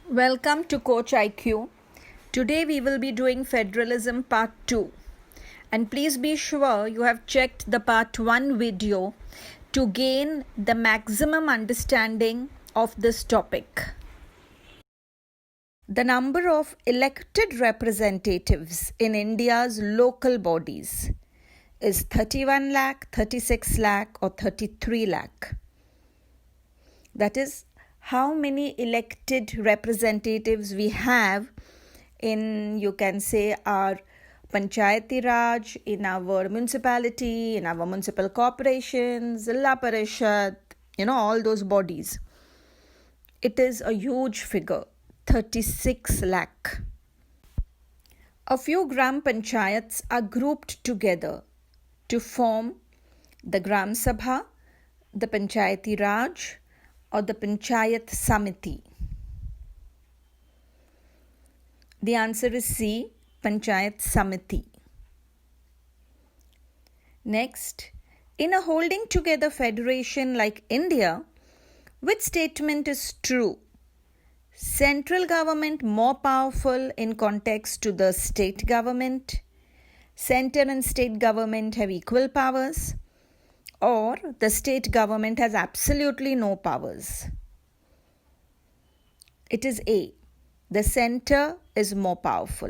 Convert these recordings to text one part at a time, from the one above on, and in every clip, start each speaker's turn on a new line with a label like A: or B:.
A: Welcome to CoachIQ. Today we will be doing Federalism Part 2. And please be sure you have checked the Part 1 video to gain the maximum understanding of this topic. The number of elected representatives in India's local bodies is 31 lakh, 36 lakh or 33 lakh. That is how many elected representatives we have in, you can say, our Panchayati Raj, in our municipality, in our municipal corporations, Zilla Parishad, all those bodies. It is a huge figure, 36 lakh. A few Gram Panchayats are grouped together to form the Gram Sabha, the Panchayati Raj, or the Panchayat Samiti? The answer is C, Panchayat Samiti. Next, in a holding together federation like India, which statement is true? Central government more powerful in context to the state government? Center and state government have equal powers? Or the state government has absolutely no powers? It is A. The center is more powerful.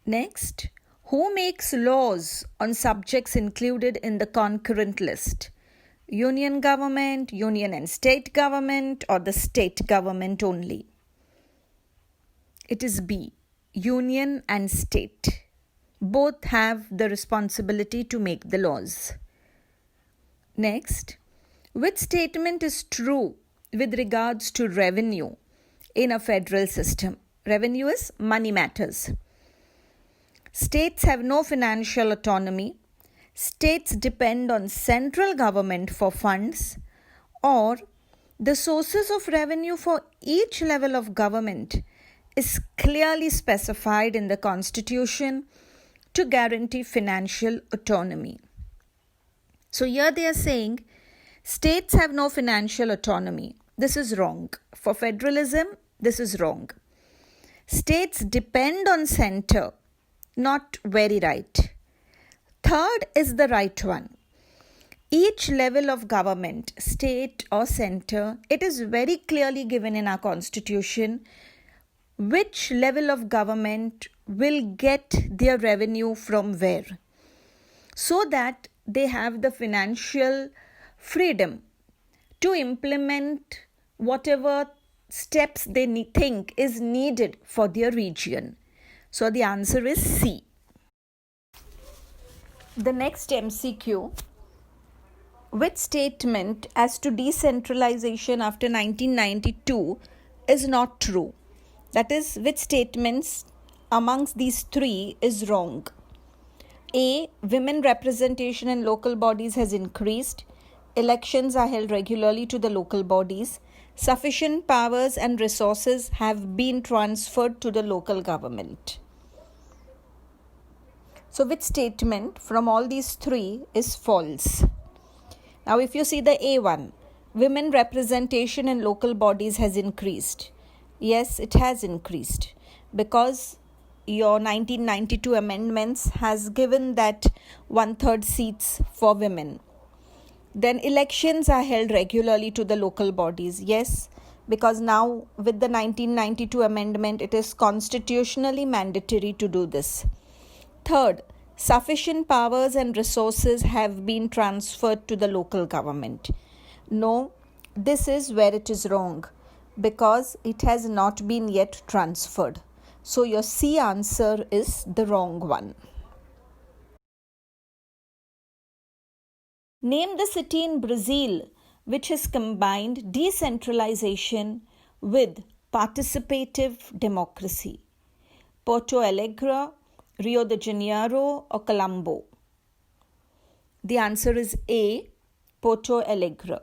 A: Next, who makes laws on subjects included in the concurrent list? Union government, union and state government, or the state government only? It is B. Union and state. Both have the responsibility to make the laws. Next, which statement is true with regards to revenue in a federal system? Revenue is money matters. States have no financial autonomy. States depend on central government for funds, or the sources of revenue for each level of government is clearly specified in the Constitution to guarantee financial autonomy. So here they are saying states have no financial autonomy. This is wrong. For federalism, this is wrong. States depend on center. Not very right. Third is the right one. Each level of government, state or center, it is very clearly given in our Constitution which level of government will get their revenue from where, so that they have the financial freedom to implement whatever steps they think is needed for their region. So the answer is C. The next MCQ, which statement as to decentralization after 1992 is not true? That is, which statements amongst these three is wrong? A. Women representation in local bodies has increased. Elections are held regularly to the local bodies. Sufficient powers and resources have been transferred to the local government. So which statement from all these three is false? Now if you see the A1, women representation in local bodies has increased. Yes, it has increased because your 1992 amendments has given that 1/3 seats for women. Then elections are held regularly to the local bodies. Yes, because now with the 1992 amendment, it is constitutionally mandatory to do this. Third, sufficient powers and resources have been transferred to the local government. No, this is where it is wrong, because it has not been yet transferred. So your C answer is the wrong one. Name the city in Brazil which has combined decentralization with participative democracy. Porto Alegre, Rio de Janeiro, or Colombo? The answer is A, Porto Alegre.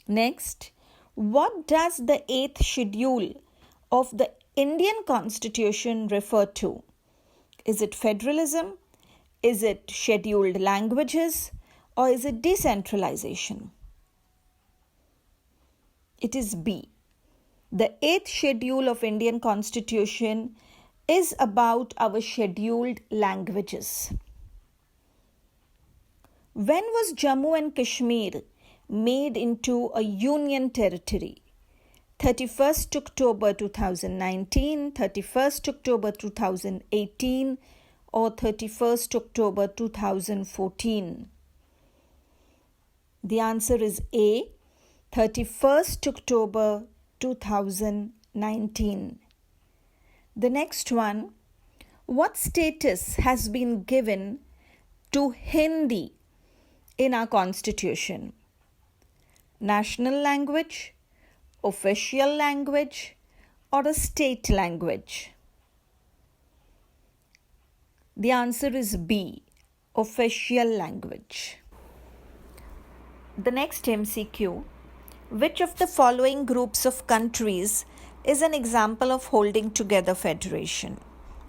A: Next, what does the 8th schedule of the Indian Constitution refer to? Is it federalism? Is it scheduled languages? Or is it decentralization? It is B. The 8th schedule of Indian Constitution is about our scheduled languages. When was Jammu and Kashmir made into a union territory? 31st October 2019, 31st October 2018 or 31st October 2014? The answer is A, 31st October 2019. The next one, what status has been given to Hindi in our constitution? National language, official language, or a state language? The answer is B, official language. The next MCQ, which of the following groups of countries is an example of holding together federation?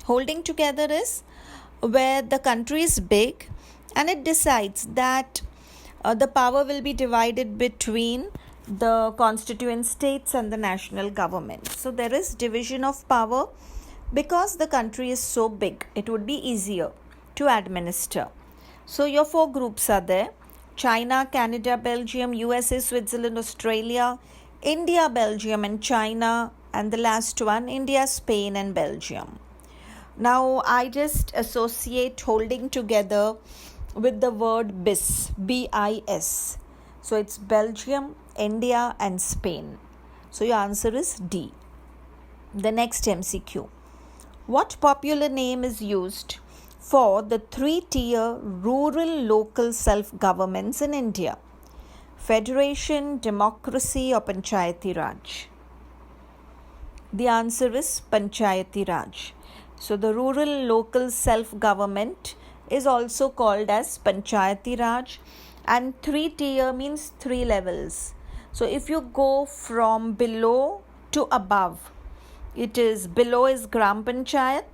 A: Holding together is where the country is big and it decides that the power will be divided between the constituent states and the national government. So there is division of power because the country is so big. It would be easier to administer. So your 4 groups are there: China, Canada, Belgium, USA, Switzerland, Australia, India, Belgium and China, and the last one, India, Spain and Belgium. Now I just associate holding together with the word BIS, B-I-S. So it's Belgium, India and Spain. So your answer is D. The next MCQ. What popular name is used for the 3-tier rural local self-governments in India? Federation, democracy or Panchayati Raj? The answer is Panchayati Raj. So the rural local self-government is also called as Panchayati Raj, and 3-tier means 3 levels. So if you go from below to above, it is below is Gram Panchayat,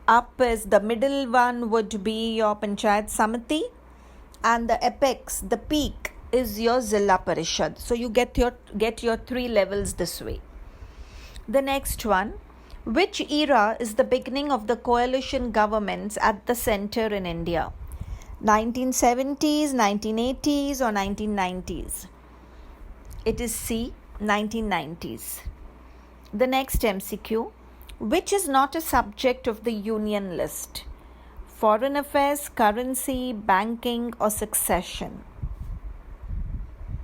A: up is the middle one would be your Panchayat Samiti, and the apex, the peak is your Zilla Parishad. So you get your 3 levels this way. The next one, which era is the beginning of the coalition governments at the center in India? 1970s, 1980s or 1990s? It is C, 1990s. The next MCQ, which is not a subject of the union list? Foreign affairs, currency, banking or succession?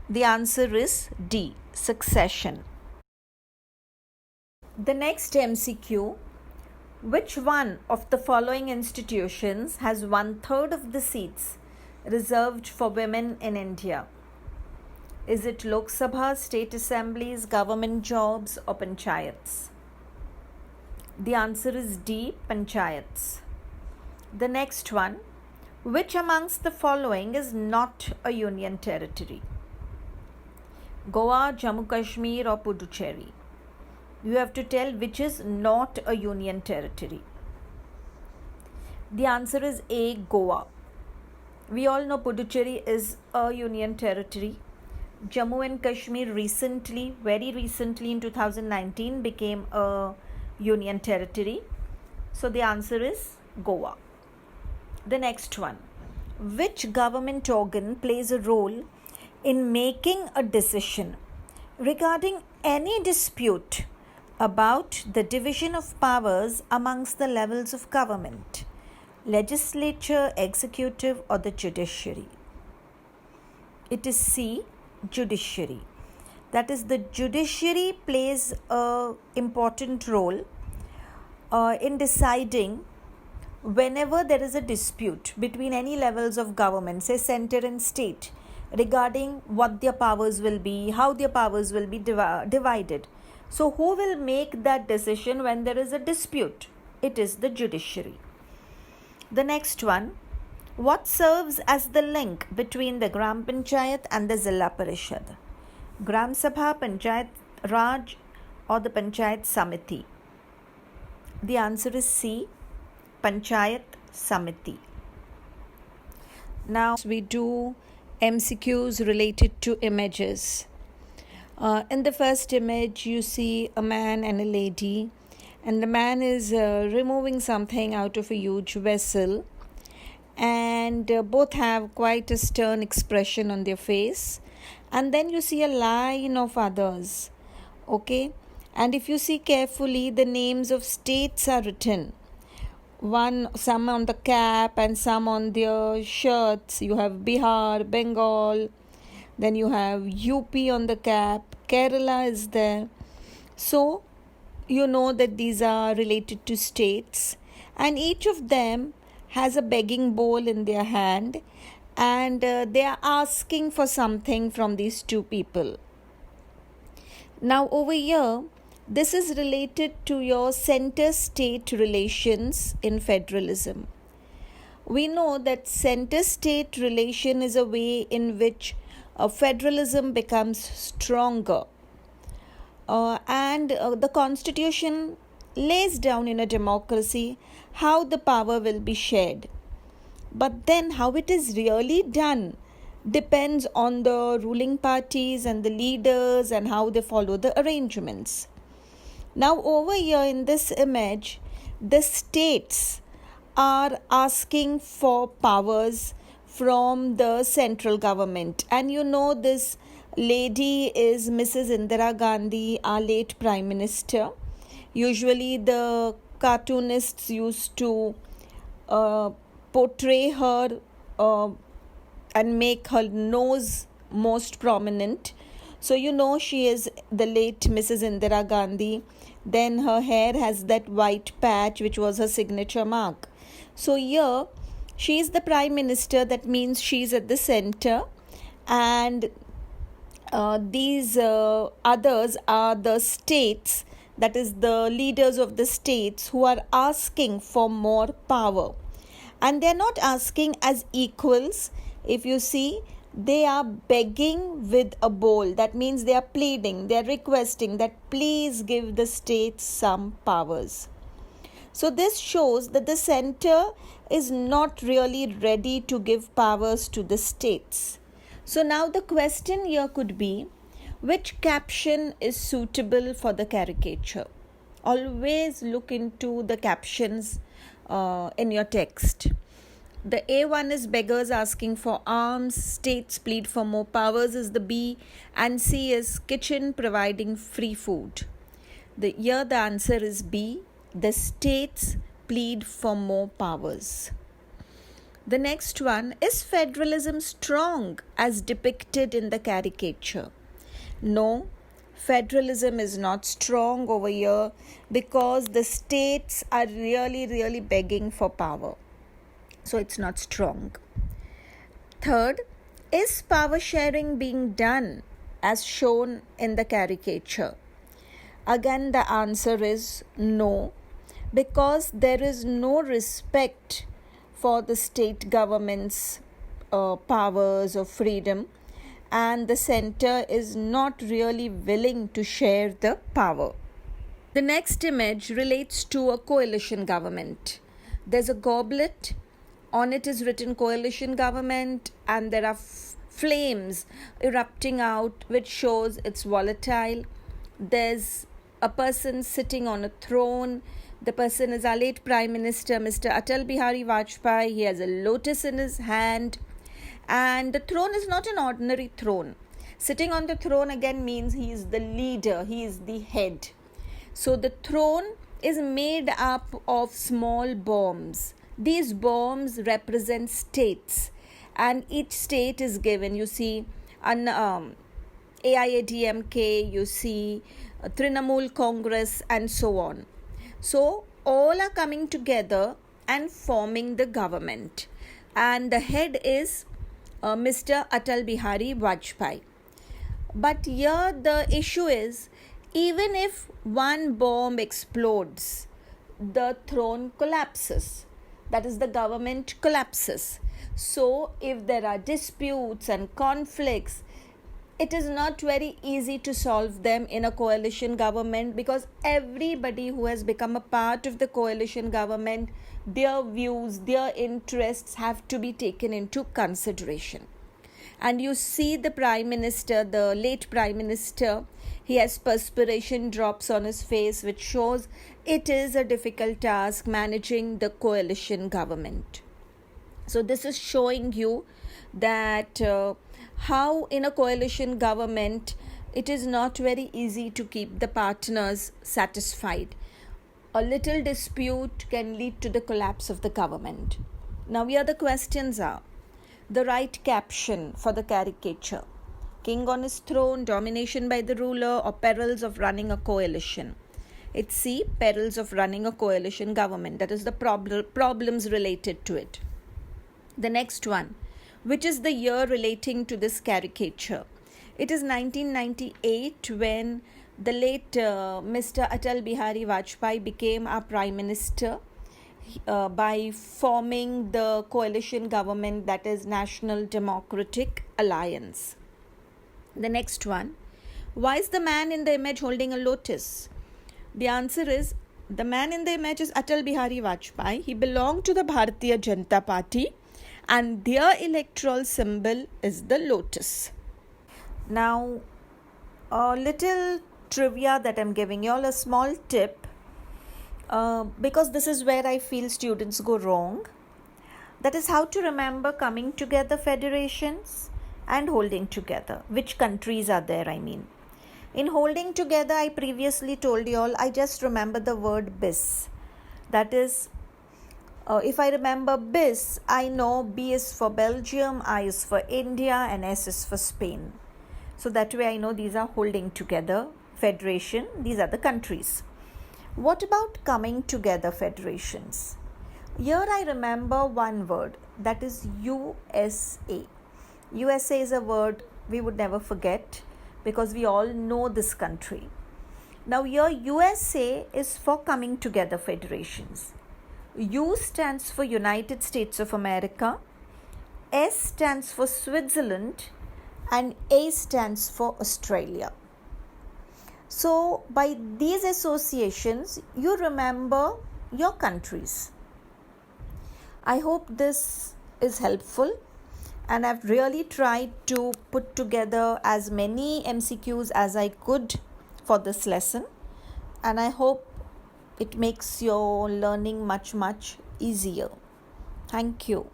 A: The answer is D, succession. The next MCQ, which one of the following institutions has 1/3 of the seats reserved for women in India? Is it Lok Sabha, state assemblies, government jobs or panchayats? The answer is D, panchayats. The next one, which amongst the following is not a union territory? Goa, Jammu Kashmir or Puducherry? You have to tell which is not a union territory. The answer is A, Goa. We all know Puducherry is a union territory. Jammu and Kashmir very recently in 2019 became a union territory. So the answer is Goa. The next one, which government organ plays a role in making a decision regarding any dispute about the division of powers amongst the levels of government? Legislature, executive or the judiciary? It is C, judiciary. That is, the judiciary plays an important role in deciding whenever there is a dispute between any levels of government, say center and state, regarding what their powers will be, how their powers will be divided. So who will make that decision when there is a dispute? It is the judiciary. The next one, what serves as the link between the Gram Panchayat and the Zilla Parishad? Gram Sabha, Panchayat Raj or the Panchayat Samiti? The answer is C, Panchayat Samiti. Now we do MCQs related to images. In the first image, you see a man and a lady, and the man is removing something out of a huge vessel, and both have quite a stern expression on their face. And then you see a line of others, okay? And if you see carefully, the names of states are written. Some on the cap and some on their shirts. You have Bihar, Bengal, then you have UP on the cap, Kerala is there. So you know that these are related to states, and each of them has a begging bowl in their hand, and they are asking for something from these two people. Now over here, this is related to your center-state relations in federalism. We know that center-state relation is a way in which federalism becomes stronger. And the constitution lays down in a democracy how the power will be shared. But then how it is really done depends on the ruling parties and the leaders and how they follow the arrangements. Now over here in this image, the states are asking for powers from the central government. And you know this lady is Mrs. Indira Gandhi, our late Prime Minister. Usually the cartoonists used to portray her and make her nose most prominent. So you know she is the late Mrs. Indira Gandhi. Then her hair has that white patch which was her signature mark. So here she is the Prime Minister, that means she is at the center, and these others are the states, that is the leaders of the states who are asking for more power. And they are not asking as equals. If you see, they are begging with a bowl. That means they are pleading, they are requesting that please give the states some powers. So this shows that the center is not really ready to give powers to the states. So now the question here could be, which caption is suitable for the caricature? Always look into the captions in your text. The A1 is beggars asking for alms, states plead for more powers is the B, and C is kitchen providing free food. Here the answer is B, the states plead for more powers. The next one, is federalism strong as depicted in the caricature? No, federalism is not strong over here because the states are really begging for power. So it's not strong. Third, is power sharing being done as shown in the caricature? Again, the answer is no, because there is no respect for the state government's powers or freedom, and the center is not really willing to share the power. The next image relates to a coalition government. There's a goblet, on it is written coalition government, and there are flames erupting out which shows it's volatile. There's a person sitting on a throne. The person is our late Prime Minister, Mr. Atal Bihari Vajpayee. He has a lotus in his hand. And the throne is not an ordinary throne. Sitting on the throne again means he is the leader, he is the head. So the throne is made up of small bombs. These bombs represent states, and each state is given. You see AIADMK, you see Trinamool Congress, and so on. So all are coming together and forming the government, and the head is Mr. Atal Bihari Vajpayee. But here the issue is, even if one bomb explodes, the throne collapses. That is, the government collapses. So if there are disputes and conflicts, it is not very easy to solve them in a coalition government, because everybody who has become a part of the coalition government, their views, their interests have to be taken into consideration. And you see the Prime Minister, the late Prime Minister, he has perspiration drops on his face, which shows it is a difficult task managing the coalition government. So this is showing you that how in a coalition government it is not very easy to keep the partners satisfied. A little dispute can lead to the collapse of the government. Now here the questions are: the right caption for the caricature. King on his throne, domination by the ruler, or perils of running a coalition? It's C, perils of running a coalition government. That is the problems related to it. The next one, which is the year relating to this caricature? It is 1998 when the late Mr. Atal Bihari Vajpayee became our Prime Minister by forming the coalition government, that is National Democratic Alliance. The next one, why is the man in the image holding a lotus? The answer is, the man in the image is Atal Bihari Vajpayee. He belonged to the Bharatiya Janata Party and their electoral symbol is the lotus. Now, a little trivia that I'm giving you all, a small tip, because this is where I feel students go wrong. That is how to remember coming together federations and holding together. Which countries are there, I mean. In holding together, I previously told you all, I just remember the word BIS. That is, if I remember BIS, I know B is for Belgium, I is for India, and S is for Spain. So that way I know these are holding together federation. These are the countries. What about coming together federations? Here I remember one word, that is USA. USA is a word we would never forget because we all know this country. Now here USA is for coming together federations. U stands for United States of America, S stands for Switzerland, and A stands for Australia. So by these associations, you remember your countries. I hope this is helpful, and I've really tried to put together as many MCQs as I could for this lesson, and I hope it makes your learning much easier. Thank you.